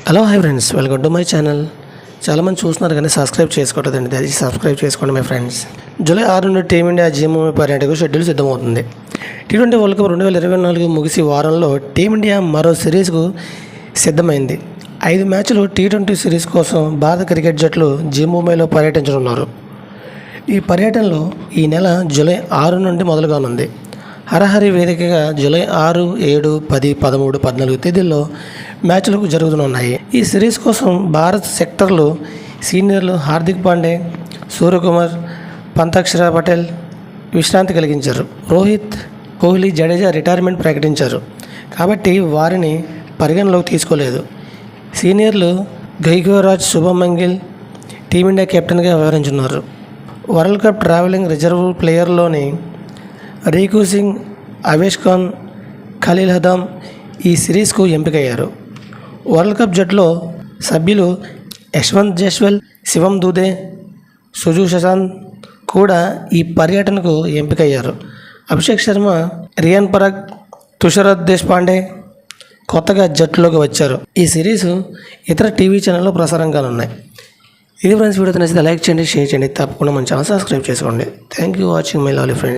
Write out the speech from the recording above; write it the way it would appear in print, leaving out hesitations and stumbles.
Hello hi friends, welcome to my channel. చాలామంది చూస్తున్నారు కానీ సబ్స్క్రైబ్ చేసుకోవట్లేదండి. దయచేసి సబ్స్క్రైబ్ చేసుకోండి మై ఫ్రెండ్స్. జూలై 6 నుండి టీమిండియా జమ్మూ పర్యటనకు షెడ్యూల్ సిద్ధమవుతుంది. T20 వరల్డ్ కప్ 2024 ముగిసి వారంలో టీమిండియా మరో సిరీస్కు సిద్ధమైంది. 5 మ్యాచ్లు T20 సిరీస్ కోసం భారత క్రికెట్ జట్లు జింబాబ్వేలో పర్యటించనున్నారు. ఈ పర్యటనలో ఈ నెల జూలై 6 నుండి మొదలుగానుంది. హరహరి వేదికగా జూలై 6, 7, 10, 13, 14 తేదీల్లో మ్యాచ్లు జరుగుతున్నాయి. ఈ సిరీస్ కోసం భారత్ సెక్టర్లు సీనియర్లు హార్దిక్ పాండే, సూర్యకుమార్, పంతాక్షర పటేల్ విశ్రాంతి కలిగించారు. రోహిత్, కోహ్లీ, జడేజా రిటైర్మెంట్ ప్రకటించారు కాబట్టి వారిని పరిగణలోకి తీసుకోలేదు. సీనియర్లు గైక్వాడ్, శుభమన్ గిల్ టీమిండియా కెప్టెన్గా వ్యవహరించున్నారు. వరల్డ్ కప్ ట్రావెలింగ్ రిజర్వ్ ప్లేయర్లోని రీకు సింగ్, అవేష్ ఖాన్, ఖలీల్ అహ్మద్ ఈ సిరీస్కు ఎంపికయ్యారు. వరల్డ్ కప్ జట్టులో సభ్యులు యశ్వంత్ జైస్వాల్, శివం దూబే, సంజు శాంసన్ కూడా ఈ పర్యటనకు ఎంపికయ్యారు. అభిషేక్ శర్మ, రియాన్ పరాగ్, తుషార్ దేశ్పాండే కొత్తగా జట్టులోకి వచ్చారు. ఈ సిరీస్ ఇతర టీవీ ఛానల్లో ప్రసారం కానున్నాయి. ఇది ఫ్రెండ్స్, వీడియో నచ్చితే లైక్ చేయండి, షేర్ చేయండి, తప్పకుండా మన ఛానల్ సబ్స్క్రైబ్ చేసుకోండి. Thank you watching my lovely friends.